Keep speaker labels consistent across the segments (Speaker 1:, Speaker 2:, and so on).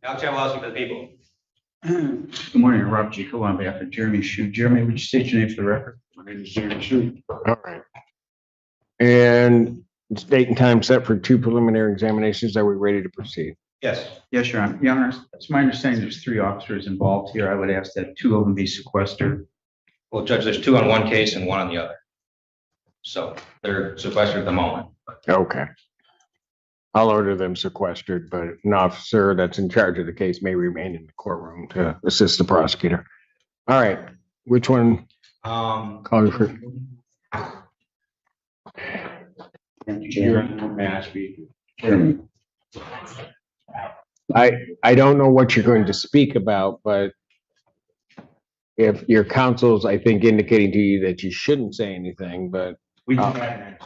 Speaker 1: Alex Chavalowski for the people.
Speaker 2: Good morning, Rob Gico on behalf of Jeremy Shu. Jeremy, would you state your name for the record?
Speaker 3: My name is Jeremy Shu. All right. And it's date and time set for 2 preliminary examinations. Are we ready to proceed?
Speaker 1: Yes.
Speaker 2: Yes, Your Honor. Your Honor, it's my understanding there's 3 officers involved here. I would ask that 2 of them be sequestered.
Speaker 1: Well, Judge, there's 2 on one case and 1 on the other. So they're sequestered at the moment.
Speaker 3: Okay. I'll order them sequestered, but an officer that's in charge of the case may remain in the courtroom to assist the prosecutor. All right. Which one? Call you first.
Speaker 2: May I speak?
Speaker 3: I don't know what you're going to speak about, but if your counsel's, I think, indicating to you that you shouldn't say anything, but
Speaker 4: I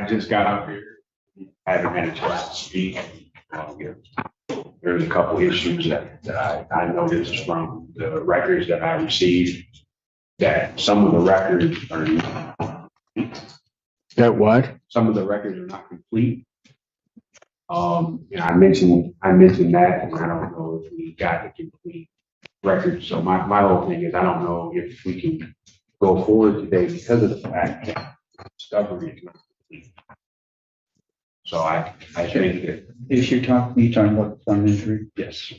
Speaker 4: just got up here. I haven't had a chance to speak. There's a couple issues that I noticed from the records that I received, that some of the records are not,
Speaker 3: that what?
Speaker 4: some of the records are not complete. And I mentioned that, and I don't know if we got the complete record. So my whole thing is, I don't know if we can go forward today because of the fact that discovery is not complete. So I think that,
Speaker 2: If you're talking about the thumb injury?
Speaker 4: yes.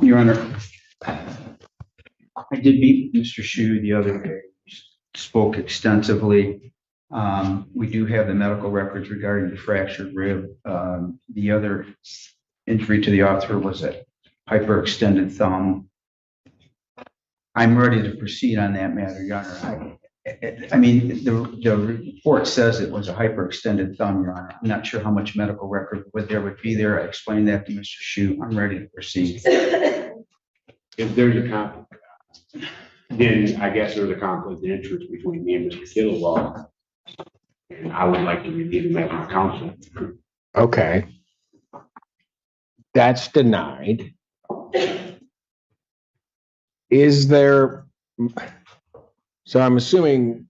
Speaker 2: Your Honor, I did meet Mr. Shu the other day. Spoke extensively. We do have the medical records regarding the fractured rib. The other injury to the officer was a hyperextended thumb. I'm ready to proceed on that matter, Your Honor. I mean, the report says it was a hyperextended thumb, Your Honor. I'm not sure how much medical record would be there. I explained that to Mr. Shu. I'm ready to proceed.
Speaker 4: If there's a conflict, then I guess there's a conflict of interest between me and Mr. Kilowog. And I would like to relieve him as my counsel.
Speaker 3: Okay. That's denied. Is there, so I'm assuming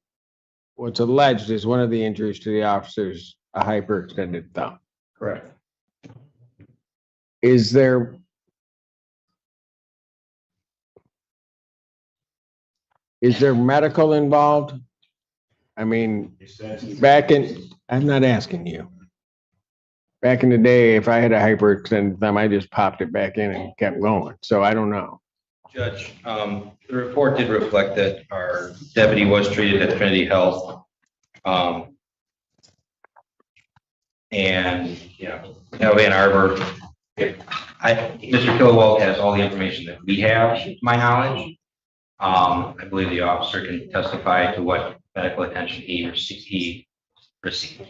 Speaker 3: what's alleged is one of the injuries to the officers a hyperextended thumb.
Speaker 2: Correct.
Speaker 3: Is there medical involved? I mean, I'm not asking you. Back in the day, if I had a hyperextended thumb, I just popped it back in and kept going. So I don't know.
Speaker 1: Judge, the report did reflect that our deputy was treated at Trinity Health. And, you know, Ann Arbor, Mr. Kilowog has all the information that we have, to my knowledge. I believe the officer can testify to what medical attention he received.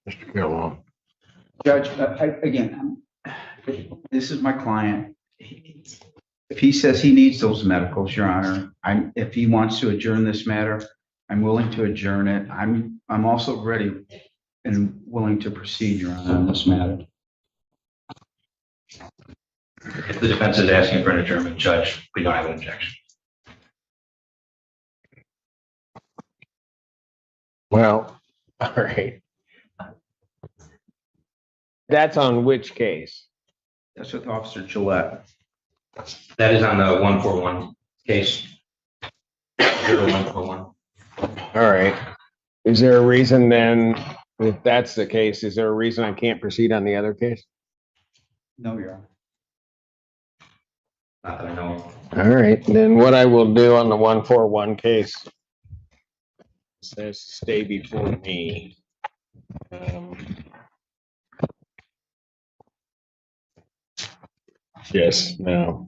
Speaker 3: Mr. Kilowog.
Speaker 2: Judge, this is my client. If he says he needs those medicals, Your Honor, if he wants to adjourn this matter, I'm willing to adjourn it. I'm also ready and willing to proceed, Your Honor, on this matter.
Speaker 1: If the defense is asking for an adjournment, Judge, we don't have an objection.
Speaker 3: Well, all right. That's on which case?
Speaker 2: That's with Officer Gillette.
Speaker 1: That is on the 141 case. 0141.
Speaker 3: All right. Is there a reason then, if that's the case, is there a reason I can't proceed on the other case?
Speaker 2: No, Your Honor.
Speaker 1: Not that I know of.
Speaker 3: All right, then what I will do on the 141 case says stay before me. Yes, no.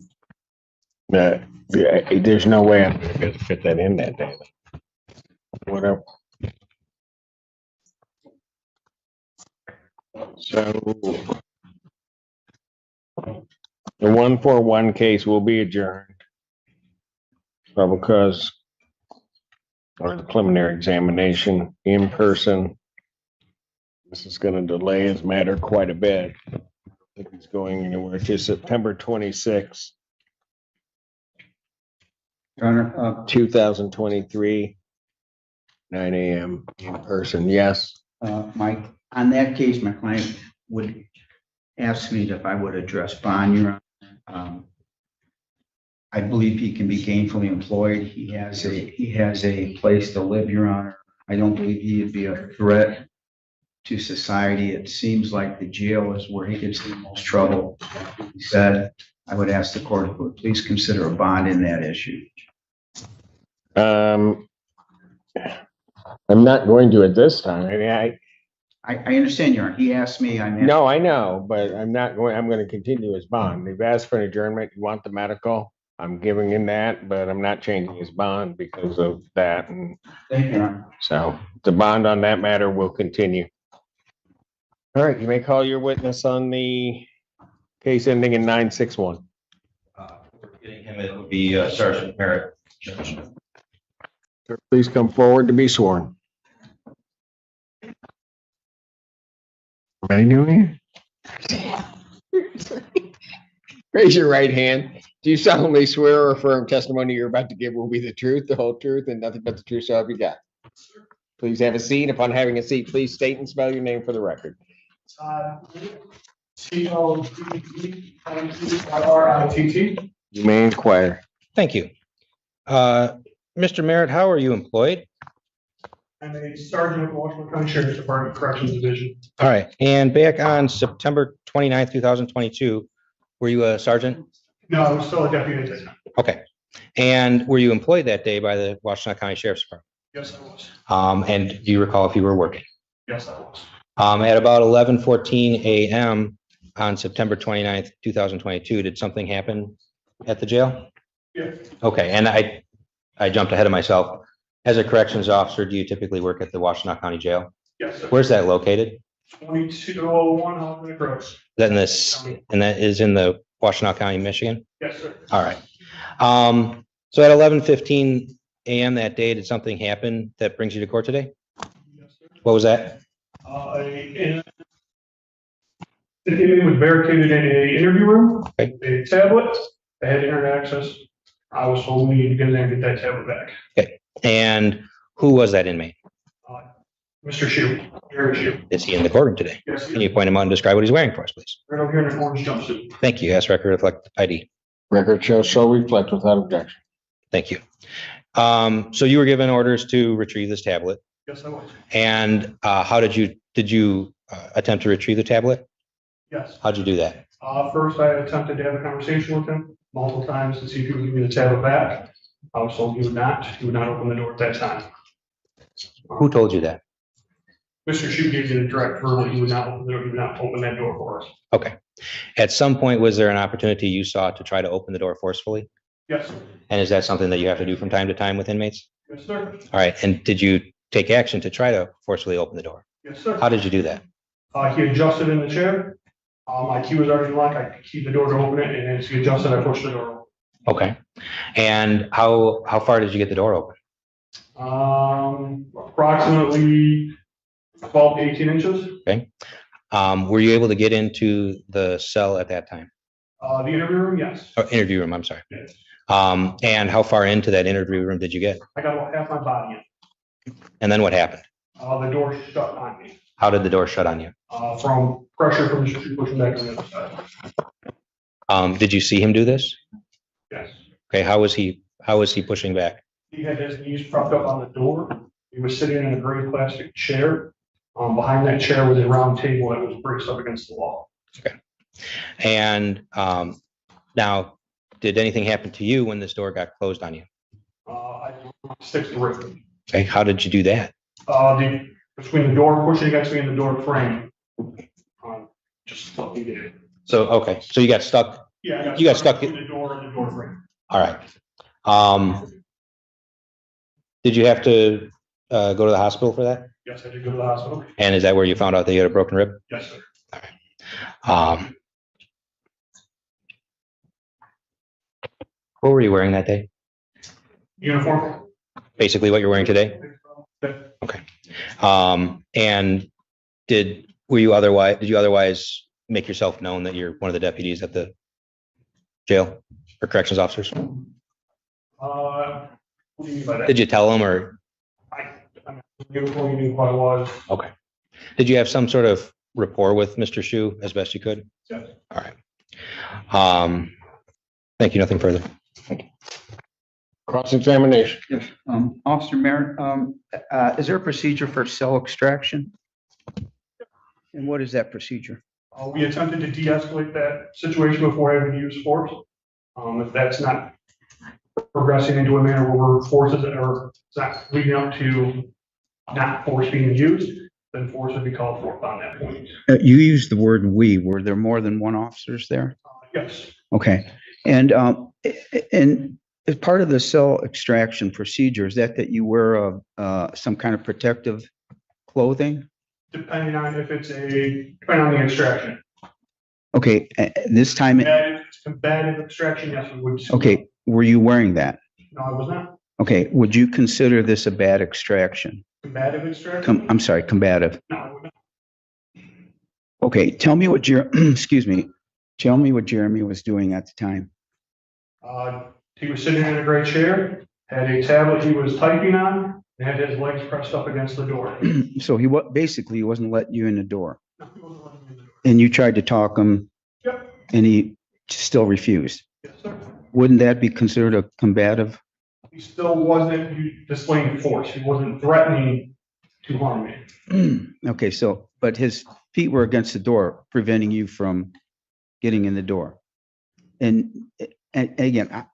Speaker 3: There's no way I'm gonna be able to fit that in that day. Whatever. So the 141 case will be adjourned. Because or the preliminary examination in person. This is going to delay his matter quite a bit. I think he's going anywhere to September 26th,
Speaker 2: Your Honor,
Speaker 3: 2023. 9 a.m. in person, yes.
Speaker 2: On that case, my client would ask me if I would address bond, Your Honor. I believe he can be gainfully employed. He has a place to live, Your Honor. I don't believe he would be a threat to society. It seems like the jail is where he gets the most trouble. He said, I would ask the court to please consider a bond in that issue.
Speaker 3: I'm not going to at this time. I mean,
Speaker 2: I understand, Your Honor. He asked me,
Speaker 3: no, I know, but I'm going to continue his bond. They've asked for an adjournment. You want the medical? I'm giving him that, but I'm not changing his bond because of that. And
Speaker 2: Thank you, Your Honor.
Speaker 3: so the bond on that matter will continue. All right, you may call your witness on the case ending in 961.
Speaker 1: Getting him, it would be Sergeant Merritt. Judge.
Speaker 3: Sir, please come forward to be sworn. Am I doing it? Raise your right hand. Do you solemnly swear or affirm testimony you're about to give will be the truth, the whole truth, and nothing but the truth, so help you God? Please have a seat. Upon having a seat, please state and spell your name for the record.
Speaker 5: CODERITT.
Speaker 3: You may inquire.
Speaker 1: Thank you. Mr. Merritt, how are you employed?
Speaker 5: I'm a sergeant with the Washington County Sheriff's Department Corrections Division.
Speaker 1: All right. And back on September 29th, 2022, were you a sergeant?
Speaker 5: No, I was still a deputy at that time.
Speaker 1: Okay. And were you employed that day by the Washington County Sheriff's Department?
Speaker 5: Yes, I was.
Speaker 1: And do you recall if you were working?
Speaker 5: Yes, I was.
Speaker 1: At about 11:14 a.m. on September 29th, 2022, did something happen at the jail?
Speaker 5: Yeah.
Speaker 1: Okay. And I jumped ahead of myself. As a corrections officer, do you typically work at the Washington County Jail?
Speaker 5: Yes, sir.
Speaker 1: Where's that located?
Speaker 5: 2201 Hoffman Cross.
Speaker 1: Is that in this, and that is in the Washington County, Michigan?
Speaker 5: Yes, sir.
Speaker 1: All right. So at 11:15 a.m. that day, did something happen that brings you to court today?
Speaker 5: Yes, sir.
Speaker 1: What was that?
Speaker 5: The inmate was barricaded in a interview room,
Speaker 1: Okay.
Speaker 5: a tablet, they had internet access. I was told we need to get in there and get that tablet back.
Speaker 1: And who was that inmate?
Speaker 5: Mr. Shue, Aaron Shue.
Speaker 1: Is he in the courtroom today?
Speaker 5: Yes,
Speaker 1: Can you point him out and describe what he's wearing for us, please?
Speaker 5: right over here in an orange jumpsuit.
Speaker 1: Thank you. Ask record reflect ID.
Speaker 3: Record shows so reflect without objection.
Speaker 1: Thank you. So you were given orders to retrieve this tablet,
Speaker 5: Yes, I was.
Speaker 1: and how did you attempt to retrieve the tablet?
Speaker 5: Yes.
Speaker 1: How'd you do that?
Speaker 5: First, I attempted to have a conversation with him multiple times to see if he would give me the tablet back. I was told he would not open the door at that time.
Speaker 1: Who told you that?
Speaker 5: Mr. Shue gave me the direct verbal, he would not open the door, he would not open that door for us.
Speaker 1: Okay. At some point, was there an opportunity you saw to try to open the door forcefully?
Speaker 5: Yes, sir.
Speaker 1: And is that something that you have to do from time to time with inmates?
Speaker 5: Yes, sir.
Speaker 1: All right. And did you take action to try to forcefully open the door?
Speaker 5: Yes, sir.
Speaker 1: How did you do that?
Speaker 5: He adjusted in the chair. My key was already locked. I keyed the door to open it, and as he adjusted, I pushed the door open.
Speaker 1: Okay. And how far did you get the door open?
Speaker 5: Approximately 12 to 18 inches.
Speaker 1: Were you able to get into the cell at that time?
Speaker 5: The interview room, yes.
Speaker 1: Or interview room, I'm sorry.
Speaker 5: Yes.
Speaker 1: And how far into that interview room did you get?
Speaker 5: I got about half my body in.
Speaker 1: And then what happened?
Speaker 5: The door shut on me.
Speaker 1: How did the door shut on you?
Speaker 5: From pressure from the street pushing back on the other side.
Speaker 1: Did you see him do this?
Speaker 5: Yes.
Speaker 1: Okay, how was he pushing back?
Speaker 5: He had his knees propped up on the door. He was sitting in a gray plastic chair. Behind that chair was a round table that was braced up against the wall.
Speaker 1: Okay. And now, did anything happen to you when this door got closed on you?
Speaker 5: I sticks to rip.
Speaker 1: Okay, how did you do that?
Speaker 5: Between the door pushing against me and the door frame. Just what he did.
Speaker 1: So, okay, so you got stuck.
Speaker 5: Yeah.
Speaker 1: You got stuck
Speaker 5: between the door and the door frame.
Speaker 1: All right. Did you have to go to the hospital for that?
Speaker 5: Yes, I did go to the hospital.
Speaker 1: And is that where you found out that you had a broken rib?
Speaker 5: Yes, sir.
Speaker 1: What were you wearing that day?
Speaker 5: Uniform.
Speaker 1: Basically what you're wearing today? Okay. And did you otherwise make yourself known that you're one of the deputies at the jail or corrections officers?
Speaker 5: What do you mean by that?
Speaker 1: Did you tell them, or
Speaker 5: I'm not uniform, he knew who I was.
Speaker 1: Okay. Did you have some sort of rapport with Mr. Shu as best you could?
Speaker 5: Yes.
Speaker 1: All right. Thank you. Nothing further.
Speaker 3: Cross-examination.
Speaker 2: Yes. Officer Merritt, is there a procedure for cell extraction? And what is that procedure?
Speaker 5: We attempted to de-escalate that situation before having to use force. If that's not progressing into a manner where forces or it's not leading up to not force being used, then force would be called forth on that point.
Speaker 2: You used the word "we." Were there more than one officers there?
Speaker 5: Yes,
Speaker 2: Okay. And as part of the cell extraction procedure, is that you wear some kind of protective clothing?
Speaker 5: depending on depending on the extraction.
Speaker 2: Okay, this time,
Speaker 5: If it's combative extraction, yes, we would.
Speaker 2: okay, were you wearing that?
Speaker 5: No, I was not.
Speaker 2: Okay, would you consider this a bad extraction?
Speaker 5: Combative extraction?
Speaker 2: I'm sorry, combative.
Speaker 5: No, I would not.
Speaker 2: Okay, tell me what excuse me, tell me what Jeremy was doing at the time.
Speaker 5: He was sitting in a gray chair, had a tablet he was typing on, and had his legs pressed up against the door.
Speaker 2: So basically he wasn't letting you in the door,
Speaker 5: No, he wasn't letting me in the door.
Speaker 2: and you tried to talk him,
Speaker 5: Yep.
Speaker 2: and he still refused.
Speaker 5: Yes, sir.
Speaker 2: Wouldn't that be considered a combative?
Speaker 5: He still wasn't displaying force. He wasn't threatening to harm me.
Speaker 2: Okay, so, but his feet were against the door, preventing you from getting in the door. And again,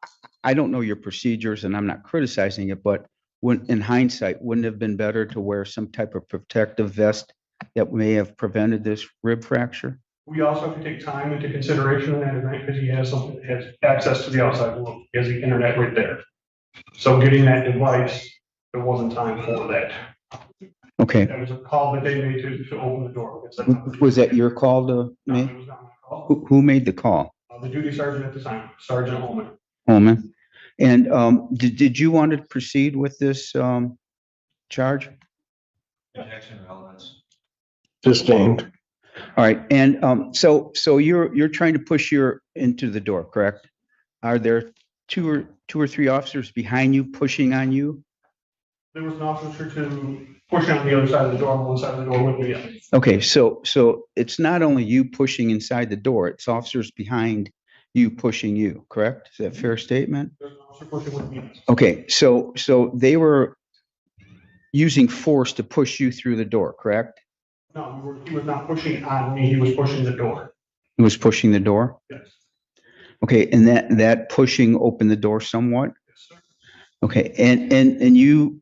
Speaker 2: I don't know your procedures and I'm not criticizing it, but when, in hindsight, wouldn't it have been better to wear some type of protective vest that may have prevented this rib fracture?
Speaker 5: We also have to take time into consideration in that event because he has something that has access to the outside world. He has the internet right there. So getting that device, there wasn't time for that.
Speaker 2: Okay,
Speaker 5: That was a call that they made to open the door.
Speaker 2: was that your call to
Speaker 5: No,
Speaker 2: make?
Speaker 5: it was not my call.
Speaker 2: Who made the call?
Speaker 5: The duty sergeant at the time, Sergeant Holman.
Speaker 2: Holman? And did you want to proceed with this charge?
Speaker 1: Objection, relevance.
Speaker 3: Sustained.
Speaker 2: All right, and so you're trying to push into the door, correct? Are there two or three officers behind you pushing on you?
Speaker 5: There was an officer to push on the other side of the door, on one side of the door with me.
Speaker 2: Okay, so it's not only you pushing inside the door, it's officers behind you pushing you, correct? Is that a fair statement?
Speaker 5: There's an officer pushing with me.
Speaker 2: Okay, so they were using force to push you through the door, correct?
Speaker 5: No, he was not pushing on me, he was pushing the door.
Speaker 2: He was pushing the door?
Speaker 5: Yes.
Speaker 2: Okay, and that pushing opened the door somewhat?
Speaker 5: Yes, sir.
Speaker 2: Okay, and you,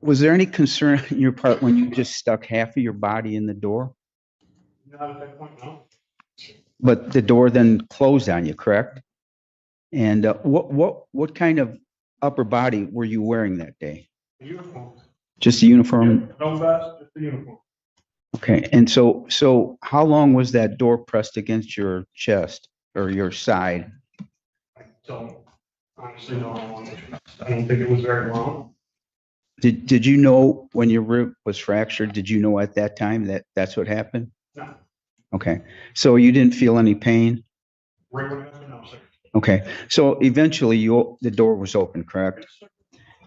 Speaker 2: was there any concern on your part when you just stuck half of your body in the door?
Speaker 5: Not at that point, no.
Speaker 2: But the door then closed on you, correct? And what kind of upper body were you wearing that day?
Speaker 5: The uniform.
Speaker 2: Just a uniform?
Speaker 5: No vest, just the uniform.
Speaker 2: Okay, and so how long was that door pressed against your chest or your side?
Speaker 5: I don't honestly know how long it was. I don't think it was very long.
Speaker 2: Did you know when your rib was fractured, did you know at that time that that's what happened?
Speaker 5: No.
Speaker 2: Okay, so you didn't feel any pain?
Speaker 5: Right when it happened, no, sir.
Speaker 2: Okay, so eventually the door was open, correct?
Speaker 5: Yes, sir.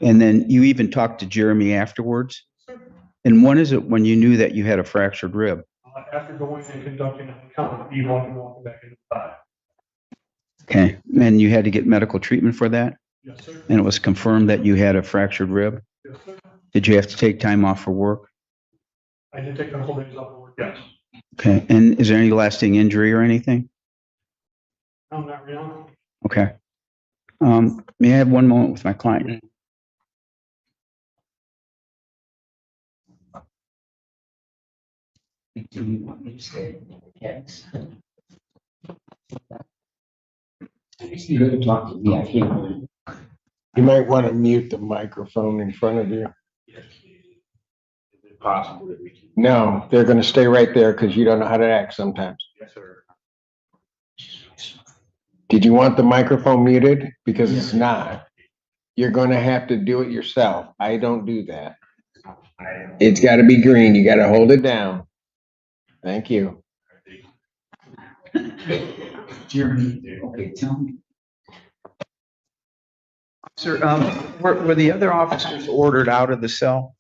Speaker 2: And then you even talked to Jeremy afterwards?
Speaker 5: Sir.
Speaker 2: And when is it when you knew that you had a fractured rib?
Speaker 5: After going and conducting an encounter, he walking back into the body.
Speaker 2: Okay, and you had to get medical treatment for that?
Speaker 5: Yes, sir.
Speaker 2: And it was confirmed that you had a fractured rib?
Speaker 5: Yes, sir.
Speaker 2: Did you have to take time off for work?
Speaker 5: I did take a couple days off of work, yes.
Speaker 2: Okay, and is there any lasting injury or anything?
Speaker 5: No, not right now.
Speaker 2: Okay. May I have one moment with my client?
Speaker 6: Do you want me to say yes? You're gonna talk to me, I can't.
Speaker 3: You might want to mute the microphone in front of you.
Speaker 4: Is it possible that we can?
Speaker 3: No, they're going to stay right there because you don't know how to act sometimes.
Speaker 4: Yes, sir.
Speaker 3: Did you want the microphone muted? Because it's not. You're going to have to do it yourself. I don't do that. It's got to be green. You got to hold it down. Thank you.
Speaker 6: Jeremy, okay, tell me.
Speaker 2: Sir, were the other officers ordered out of the cell?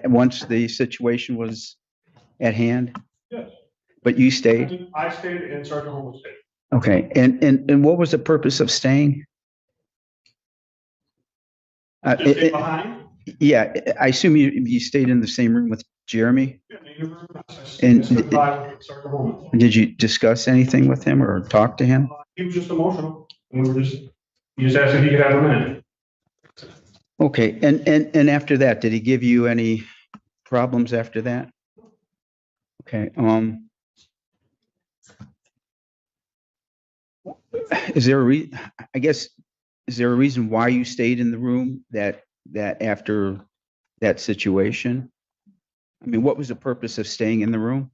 Speaker 2: once the situation was at hand?
Speaker 5: Yes.
Speaker 2: But you stayed?
Speaker 5: I stayed and Sergeant Holmes stayed.
Speaker 2: Okay, and what was the purpose of staying?
Speaker 5: Just stayed behind.
Speaker 2: Yeah, I assume you stayed in the same room with Jeremy?
Speaker 5: Yeah, in the room.
Speaker 2: And-
Speaker 5: I stood by with Sergeant Holmes.
Speaker 2: Did you discuss anything with him or talk to him?
Speaker 5: He was just emotional. And he just asked if he could have a minute.
Speaker 2: Okay, and after that, did he give you any problems after that? Okay, is there I guess, is there a reason why you stayed in the room that after that situation? I mean, what was the purpose of staying in the room?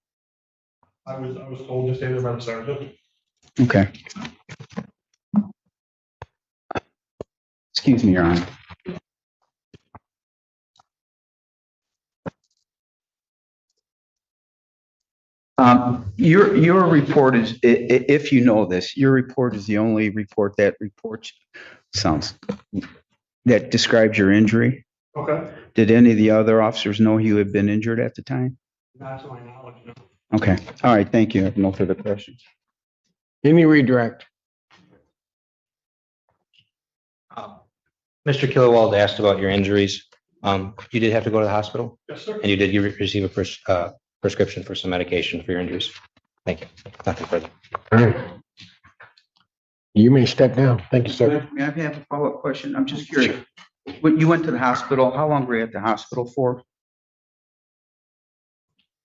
Speaker 5: I was told to stay there by the sergeant.
Speaker 2: Okay. Excuse me, Your Honor. Your report is, if you know this, your report is the only report that that describes your injury.
Speaker 5: Okay.
Speaker 2: Did any of the other officers know you had been injured at the time?
Speaker 5: Not to my knowledge, no.
Speaker 2: Okay, all right, thank you. I have no further questions.
Speaker 3: Any redirect?
Speaker 1: Mr. Killowald asked about your injuries. You did have to go to the hospital,
Speaker 5: Yes, sir.
Speaker 1: and you did receive a prescription for some medication for your injuries. Thank you. Nothing further.
Speaker 3: All right. You may step down. Thank you, sir.
Speaker 2: May I have a follow-up question? I'm just curious. When you went to the hospital, how long were you at the hospital for?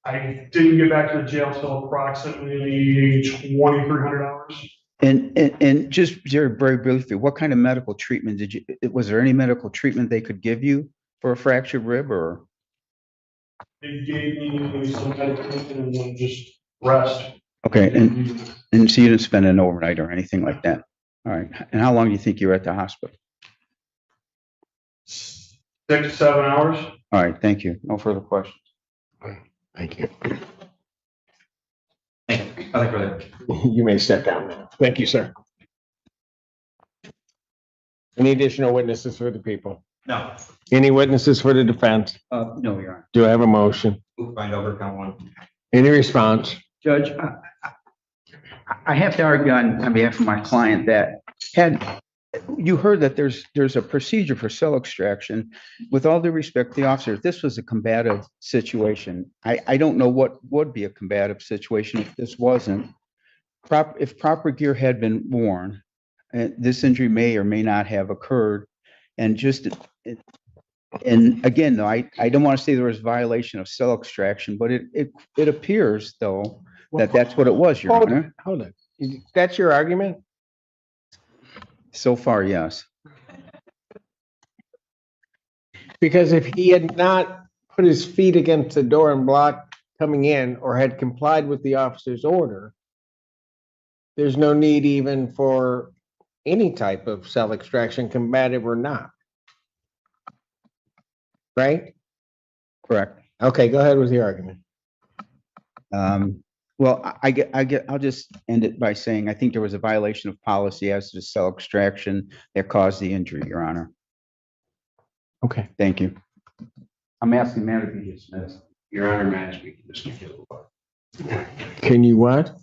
Speaker 5: I didn't get back to the jail till approximately 2,300 hours.
Speaker 2: And just very briefly, what kind of medical treatment was there any medical treatment they could give you for a fractured rib or?
Speaker 5: They gave me some medication and then just rest.
Speaker 2: Okay, and so you didn't spend an overnight or anything like that? All right, and how long do you think you were at the hospital?
Speaker 5: 6 to 7 hours.
Speaker 2: All right, thank you. No further questions.
Speaker 3: Thank you.
Speaker 1: Nothing further.
Speaker 3: You may step down now. Thank you, sir. Any additional witnesses for the people?
Speaker 1: No.
Speaker 3: Any witnesses for the defense?
Speaker 2: No, Your Honor.
Speaker 3: Do I have a motion?
Speaker 1: Move find over count one.
Speaker 3: Any response?
Speaker 2: Judge, I have to argue on behalf of my client that you heard that there's a procedure for cell extraction. With all due respect to the officers, this was a combative situation. I don't know what would be a combative situation if this wasn't. If proper gear had been worn, this injury may or may not have occurred. And again, though, I don't want to say there was violation of cell extraction, but it appears though that that's what it was, Your Honor.
Speaker 3: Hold on. That's your argument?
Speaker 2: So far, yes.
Speaker 3: Because if he had not put his feet against the door and blocked coming in or had complied with the officer's order, there's no need even for any type of cell extraction, combative or not. Right?
Speaker 2: Correct.
Speaker 3: Okay, go ahead with your argument.
Speaker 2: Well, I'll just end it by saying I think there was a violation of policy as to cell extraction that caused the injury, Your Honor.
Speaker 3: Okay.
Speaker 2: Thank you. I'm asking matter to be dismissed.
Speaker 4: Your Honor, may I speak to Mr. Killowald?
Speaker 3: Can you what?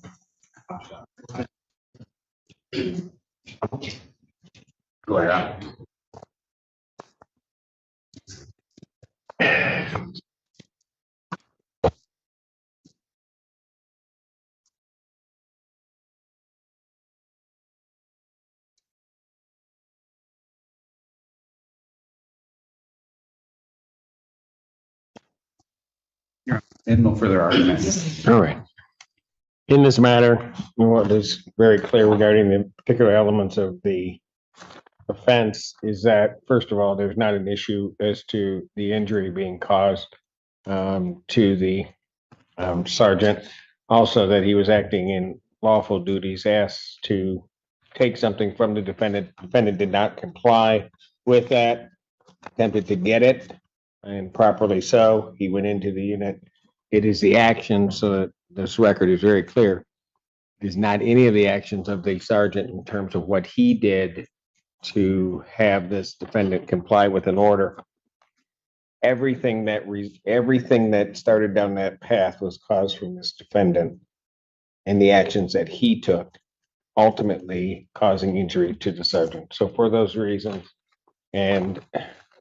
Speaker 4: Go ahead.
Speaker 2: And no further arguments.
Speaker 3: All right. In this matter, what is very clear regarding the particular elements of the offense is that, first of all, there's not an issue as to the injury being caused to the sergeant. Also, that he was acting in lawful duties, asked to take something from the defendant. Defendant did not comply with that, attempted to get it, and properly so. He went into the unit. It is the action, so that this record is very clear. It is not any of the actions of the sergeant in terms of what he did to have this defendant comply with an order. everything that started down that path was caused from this defendant and the actions that he took, ultimately causing injury to the sergeant. So for those reasons, and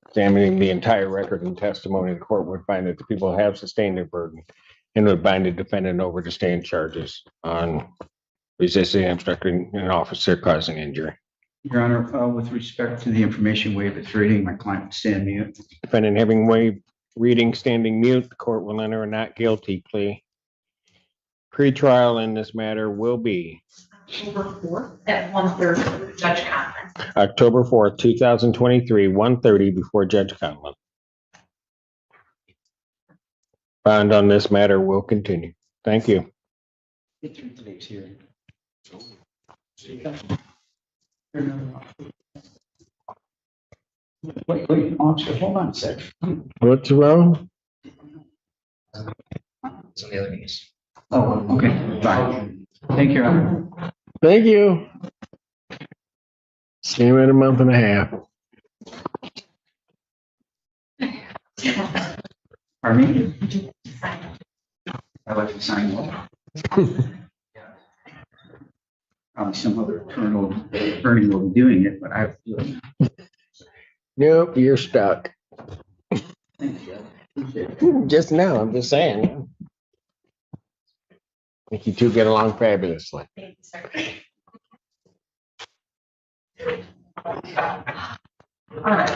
Speaker 3: examining the entire record and testimony, the court would find that the people have sustained their burden and would bind the defendant over to stand charges on resisting and obstructing an officer causing injury.
Speaker 2: Your Honor, with respect to the information waived at reading, my client would stand mute.
Speaker 3: Defendant having waived reading, standing mute, the court will enter a not guilty plea. Pre-trial in this matter will be
Speaker 7: October 4th at 1:30, Judge Conference.
Speaker 3: October 4th, 2023, 1:30 before Judge Conlon. Bond on this matter will continue. Thank you.
Speaker 2: Get through today's hearing. Wait, officer, hold on a sec.
Speaker 3: What's wrong?
Speaker 1: Some of the other meetings.
Speaker 2: Oh, okay, fine. Thank you, Your Honor.
Speaker 3: Thank you. See you in a month and a half.
Speaker 2: Pardon me? I like to sign one. Probably some other attorney will be doing it, but I have to do it.
Speaker 3: Nope, you're stuck.
Speaker 2: Thank you. Appreciate it.
Speaker 3: Just now, I'm just saying. I think you two get along fabulously.
Speaker 7: Thank you, sir. All right.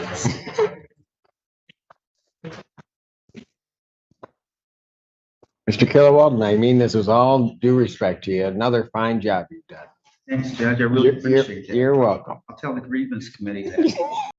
Speaker 3: Mr. Kilowald, I mean this is all due respect to you. Another fine job you've done.
Speaker 2: Thanks, Judge. I really appreciate it.
Speaker 3: You're welcome.
Speaker 2: I'll tell the grievance committee that.